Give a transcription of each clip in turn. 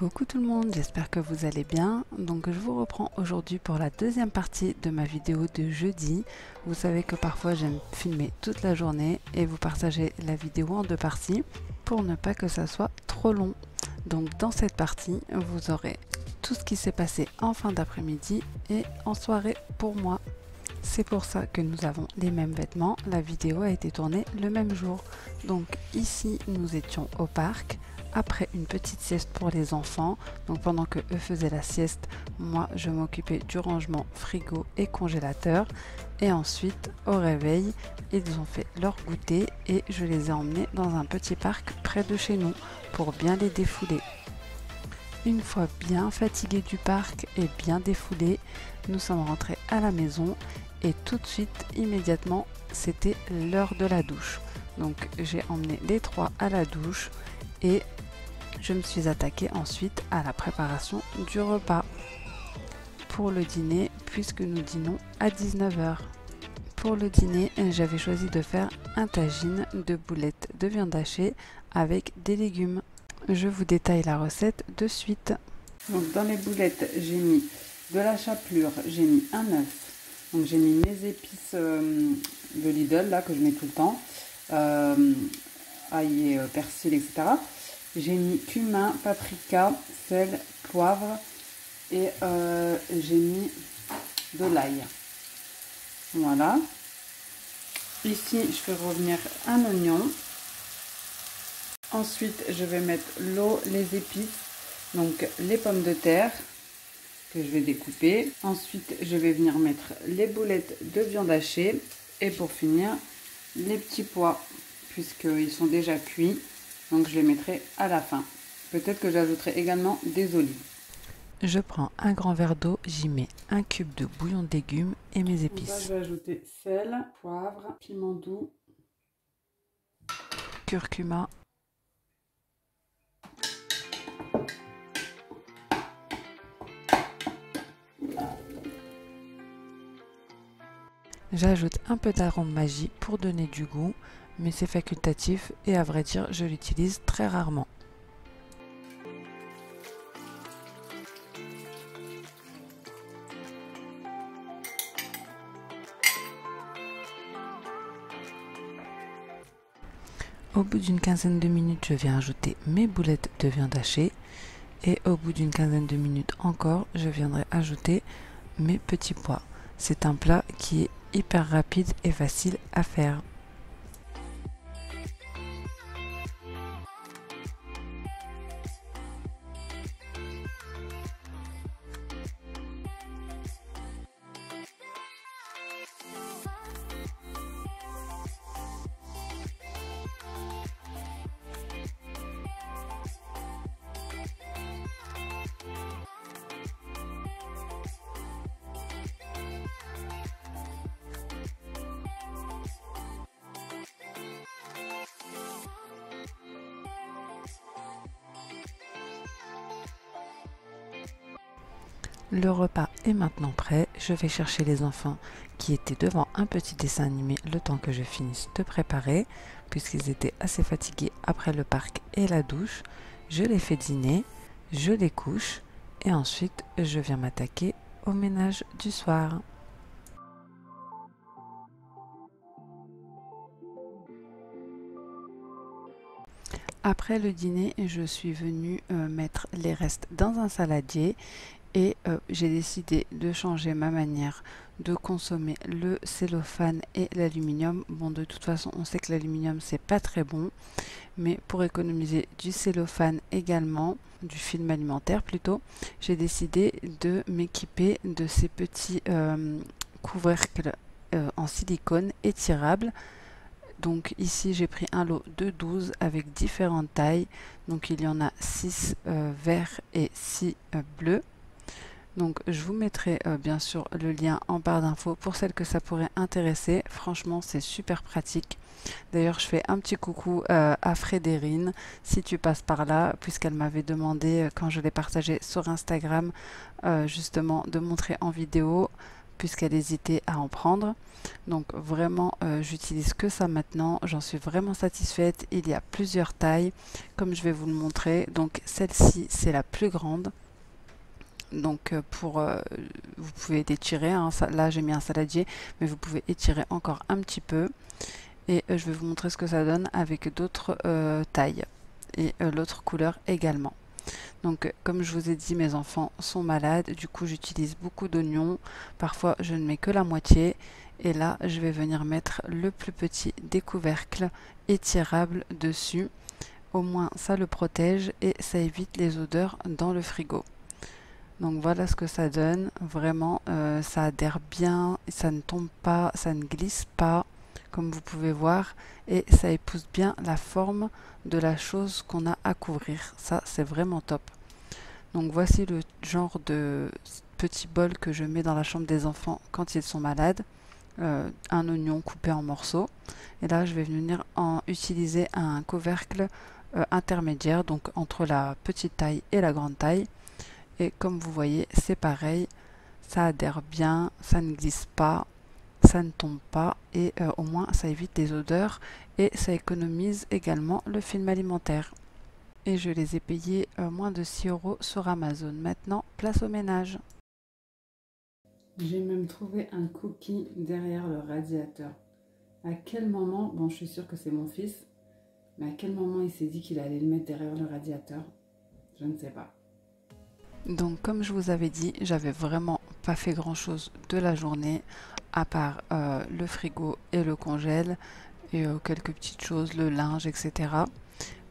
Coucou tout le monde, j'espère que vous allez bien. Donc je vous reprends aujourd'hui pour la deuxième partie de ma vidéo de jeudi. Vous savez que parfois j'aime filmer toute la journée et vous partager la vidéo en deux parties pour ne pas que ça soit trop long. Donc dans cette partie, vous aurez tout ce qui s'est passé en fin d'après-midi et en soirée pour moi. C'est pour ça que nous avons les mêmes vêtements. La vidéo a été tournée le même jour. Donc ici, nous étions au parc. Après une petite sieste pour les enfants, donc pendant que eux faisaient la sieste, moi je m'occupais du rangement frigo et congélateur. Et ensuite, au réveil, ils ont fait leur goûter et je les ai emmenés dans un petit parc près de chez nous pour bien les défouler. Une fois bien fatigués du parc et bien défoulés, nous sommes rentrés à la maison et tout de suite, immédiatement, c'était l'heure de la douche. Donc j'ai emmené les trois à la douche et je me suis attaquée ensuite à la préparation du repas pour le dîner puisque nous dînons à 19 h. Pour le dîner, j'avais choisi de faire un tagine de boulettes de viande hachée avec des légumes. Je vous détaille la recette de suite. Donc dans les boulettes, j'ai mis de la chapelure, j'ai mis un œuf. Donc j'ai mis mes épices de Lidl là que je mets tout le temps, ail et persil, etc. J'ai mis cumin, paprika, sel, poivre et j'ai mis de l'ail. Voilà. Ici, je fais revenir un oignon. Ensuite, je vais mettre l'eau, les épices, donc les pommes de terre que je vais découper. Ensuite, je vais venir mettre les boulettes de viande hachée et pour finir, les petits pois puisqu'ils sont déjà cuits. Donc je les mettrai à la fin. Peut-être que j'ajouterai également des olives. Je prends un grand verre d'eau, j'y mets un cube de bouillon de légumes et mes épices. Là, je vais ajouter sel, poivre, piment doux, curcuma, j'ajoute un peu d'arôme magie pour donner du goût, mais c'est facultatif et à vrai dire, je l'utilise très rarement. Au bout d'une quinzaine de minutes, je viens ajouter mes boulettes de viande hachée et au bout d'une quinzaine de minutes encore, je viendrai ajouter mes petits pois. C'est un plat qui est hyper rapide et facile à faire. Le repas est maintenant prêt, je vais chercher les enfants qui étaient devant un petit dessin animé le temps que je finisse de préparer, puisqu'ils étaient assez fatigués après le parc et la douche. Je les fais dîner, je les couche et ensuite je viens m'attaquer au ménage du soir. Après le dîner, je suis venue mettre les restes dans un saladier. Et j'ai décidé de changer ma manière de consommer le cellophane et l'aluminium. Bon, de toute façon, on sait que l'aluminium, c'est pas très bon. Mais pour économiser du cellophane également, du film alimentaire plutôt, j'ai décidé de m'équiper de ces petits couvercles en silicone étirables. Donc ici, j'ai pris un lot de 12 avec différentes tailles. Donc il y en a 6 verts et 6 bleus. Donc je vous mettrai bien sûr le lien en barre d'infos pour celles que ça pourrait intéresser. Franchement, c'est super pratique. D'ailleurs, je fais un petit coucou à Frédérine si tu passes par là, puisqu'elle m'avait demandé quand je l'ai partagé sur Instagram justement de montrer en vidéo puisqu'elle hésitait à en prendre. Donc vraiment, j'utilise que ça maintenant. J'en suis vraiment satisfaite. Il y a plusieurs tailles, comme je vais vous le montrer. Donc celle-ci, c'est la plus grande. Donc vous pouvez l'étirer, hein. Là j'ai mis un saladier, mais vous pouvez étirer encore un petit peu. Et je vais vous montrer ce que ça donne avec d'autres tailles et l'autre couleur également. Donc comme je vous ai dit, mes enfants sont malades, du coup j'utilise beaucoup d'oignons. Parfois je ne mets que la moitié. Et là je vais venir mettre le plus petit des couvercles étirables dessus. Au moins ça le protège et ça évite les odeurs dans le frigo. Donc voilà ce que ça donne. Vraiment ça adhère bien, ça ne tombe pas, ça ne glisse pas, comme vous pouvez voir, et ça épouse bien la forme de la chose qu'on a à couvrir. Ça c'est vraiment top. Donc voici le genre de petit bol que je mets dans la chambre des enfants quand ils sont malades. Un oignon coupé en morceaux, et là je vais venir utiliser un couvercle intermédiaire, donc entre la petite taille et la grande taille. Et comme vous voyez, c'est pareil, ça adhère bien, ça ne glisse pas, ça ne tombe pas, et au moins ça évite les odeurs et ça économise également le film alimentaire. Et je les ai payés moins de 6 € sur Amazon. Maintenant, place au ménage. J'ai même trouvé un cookie derrière le radiateur. À quel moment, bon je suis sûre que c'est mon fils, mais à quel moment il s'est dit qu'il allait le mettre derrière le radiateur? Je ne sais pas. Donc comme je vous avais dit, j'avais vraiment pas fait grand chose de la journée, à part le frigo et le congèle, et quelques petites choses, le linge, etc.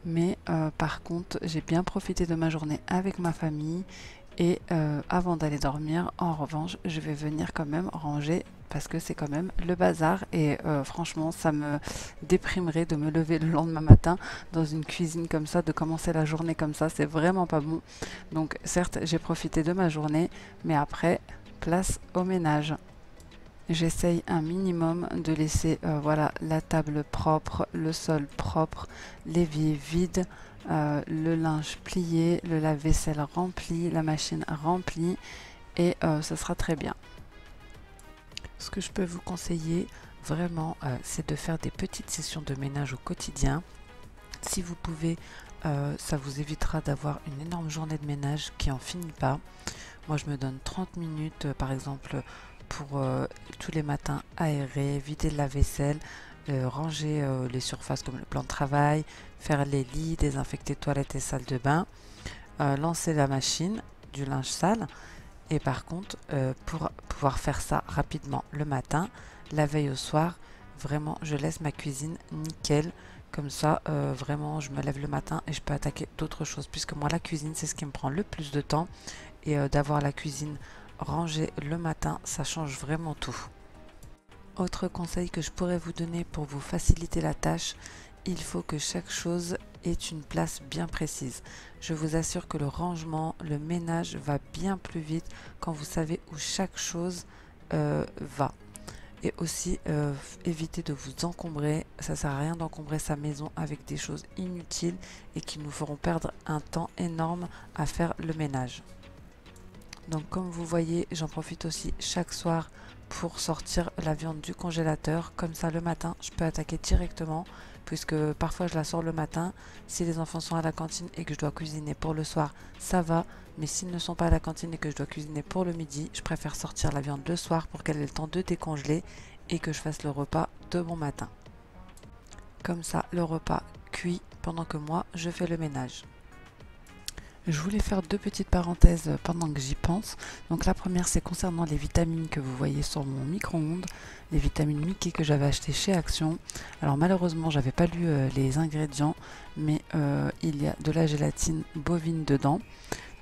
Mais par contre, j'ai bien profité de ma journée avec ma famille. Et avant d'aller dormir, en revanche, je vais venir quand même ranger parce que c'est quand même le bazar. Et franchement, ça me déprimerait de me lever le lendemain matin dans une cuisine comme ça, de commencer la journée comme ça. C'est vraiment pas bon. Donc certes, j'ai profité de ma journée, mais après, place au ménage. J'essaye un minimum de laisser voilà, la table propre, le sol propre, l'évier vide, le linge plié, le lave-vaisselle rempli, la machine remplie, et ça sera très bien. Ce que je peux vous conseiller vraiment, c'est de faire des petites sessions de ménage au quotidien. Si vous pouvez, ça vous évitera d'avoir une énorme journée de ménage qui en finit pas. Moi je me donne 30 minutes par exemple pour tous les matins aérer, vider la vaisselle, ranger les surfaces comme le plan de travail, faire les lits, désinfecter toilettes et salles de bain, lancer la machine du linge sale. Et par contre, pour pouvoir faire ça rapidement le matin, la veille au soir, vraiment je laisse ma cuisine nickel. Comme ça, vraiment je me lève le matin et je peux attaquer d'autres choses, puisque moi la cuisine c'est ce qui me prend le plus de temps, et d'avoir la cuisine rangée le matin, ça change vraiment tout. Autre conseil que je pourrais vous donner pour vous faciliter la tâche, il faut que chaque chose ait une place bien précise. Je vous assure que le rangement, le ménage va bien plus vite quand vous savez où chaque chose va. Et aussi, évitez de vous encombrer. Ça sert à rien d'encombrer sa maison avec des choses inutiles et qui nous feront perdre un temps énorme à faire le ménage. Donc comme vous voyez, j'en profite aussi chaque soir pour sortir la viande du congélateur. Comme ça le matin, je peux attaquer directement, puisque parfois je la sors le matin. Si les enfants sont à la cantine et que je dois cuisiner pour le soir, ça va. Mais s'ils ne sont pas à la cantine et que je dois cuisiner pour le midi, je préfère sortir la viande le soir pour qu'elle ait le temps de décongeler et que je fasse le repas de bon matin. Comme ça, le repas cuit pendant que moi, je fais le ménage. Je voulais faire deux petites parenthèses pendant que j'y pense. Donc la première, c'est concernant les vitamines que vous voyez sur mon micro-ondes, les vitamines Mickey que j'avais achetées chez Action. Alors malheureusement, j'avais pas lu les ingrédients, mais il y a de la gélatine bovine dedans.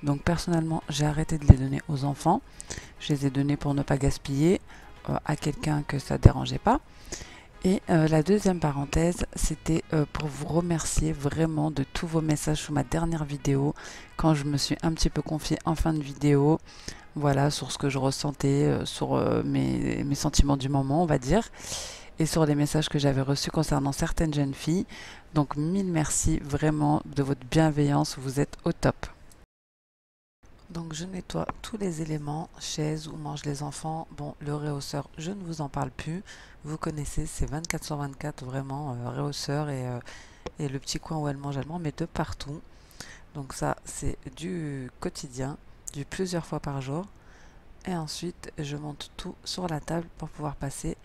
Donc personnellement, j'ai arrêté de les donner aux enfants. Je les ai donnés pour ne pas gaspiller à quelqu'un que ça dérangeait pas. Et la deuxième parenthèse, c'était pour vous remercier vraiment de tous vos messages sous ma dernière vidéo, quand je me suis un petit peu confiée en fin de vidéo, voilà, sur ce que je ressentais, sur mes sentiments du moment, on va dire, et sur les messages que j'avais reçus concernant certaines jeunes filles. Donc mille merci vraiment de votre bienveillance, vous êtes au top. Donc je nettoie tous les éléments, chaises où mangent les enfants. Bon, le réhausseur, je ne vous en parle plus. Vous connaissez, c'est 24 sur 24 vraiment, réhausseur et le petit coin où elle mange mais de partout. Donc ça, c'est du quotidien, du plusieurs fois par jour. Et ensuite, je monte tout sur la table pour pouvoir passer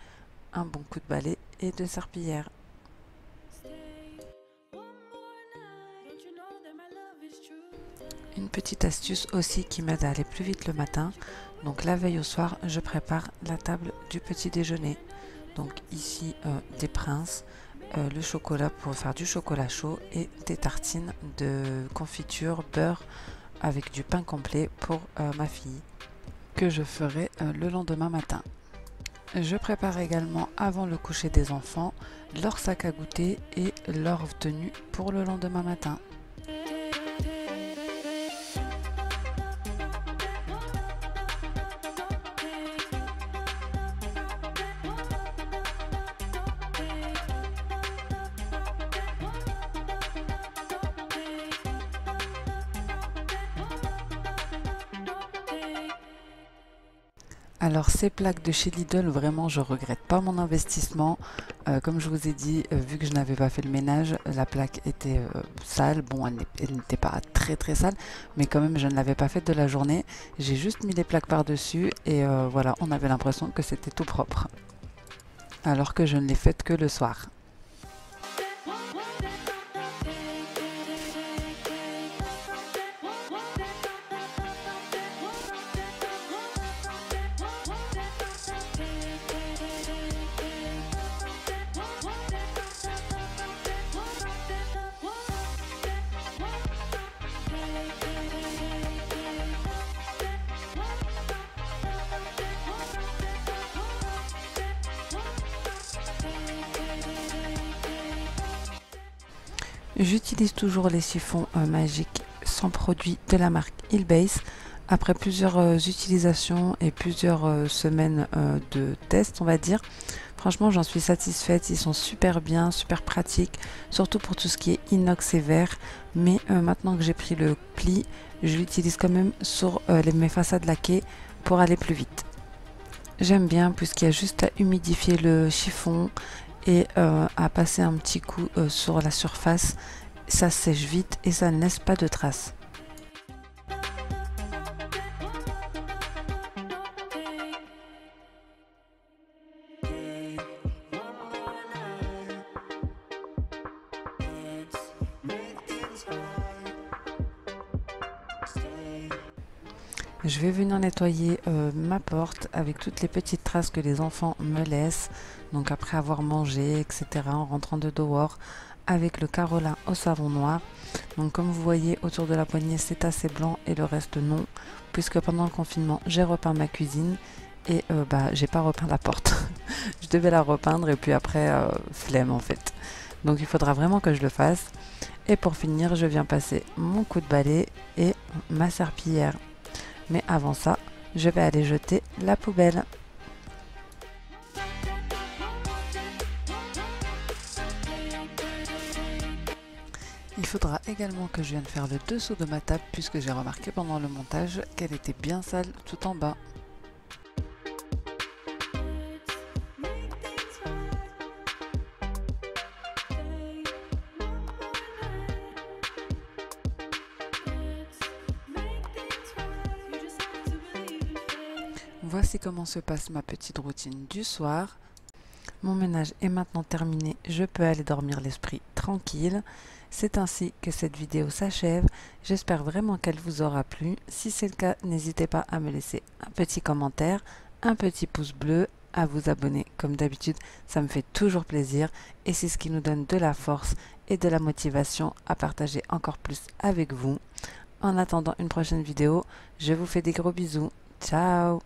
un bon coup de balai et de serpillière. Une petite astuce aussi qui m'aide à aller plus vite le matin. Donc la veille au soir, je prépare la table du petit déjeuner. Donc ici, des princes, le chocolat pour faire du chocolat chaud et des tartines de confiture beurre avec du pain complet pour ma fille que je ferai le lendemain matin. Je prépare également avant le coucher des enfants leur sac à goûter et leur tenue pour le lendemain matin. Alors ces plaques de chez Lidl, vraiment je regrette pas mon investissement. Comme je vous ai dit, vu que je n'avais pas fait le ménage, la plaque était sale. Bon, elle n'était pas très très sale, mais quand même je ne l'avais pas faite de la journée. J'ai juste mis les plaques par-dessus et voilà, on avait l'impression que c'était tout propre. Alors que je ne l'ai faite que le soir. J'utilise toujours les chiffons magiques sans produit de la marque Healbase. Après plusieurs utilisations et plusieurs semaines de tests, on va dire, franchement j'en suis satisfaite. Ils sont super bien, super pratiques, surtout pour tout ce qui est inox et verre. Mais maintenant que j'ai pris le pli, je l'utilise quand même sur mes façades laquées pour aller plus vite. J'aime bien puisqu'il y a juste à humidifier le chiffon et à passer un petit coup sur la surface. Ça sèche vite et ça ne laisse pas de traces. Je vais venir nettoyer ma porte avec toutes les petites traces que les enfants me laissent. Donc après avoir mangé, etc. en rentrant de dehors avec le Carola au savon noir. Donc comme vous voyez autour de la poignée c'est assez blanc et le reste non. Puisque pendant le confinement j'ai repeint ma cuisine et j'ai pas repeint la porte. Je devais la repeindre et puis après flemme en fait. Donc il faudra vraiment que je le fasse. Et pour finir je viens passer mon coup de balai et ma serpillière. Mais avant ça, je vais aller jeter la poubelle. Il faudra également que je vienne faire le dessous de ma table puisque j'ai remarqué pendant le montage qu'elle était bien sale tout en bas. Voici comment se passe ma petite routine du soir. Mon ménage est maintenant terminé, je peux aller dormir l'esprit tranquille. C'est ainsi que cette vidéo s'achève. J'espère vraiment qu'elle vous aura plu. Si c'est le cas, n'hésitez pas à me laisser un petit commentaire, un petit pouce bleu, à vous abonner comme d'habitude. Ça me fait toujours plaisir et c'est ce qui nous donne de la force et de la motivation à partager encore plus avec vous. En attendant une prochaine vidéo, je vous fais des gros bisous. Ciao!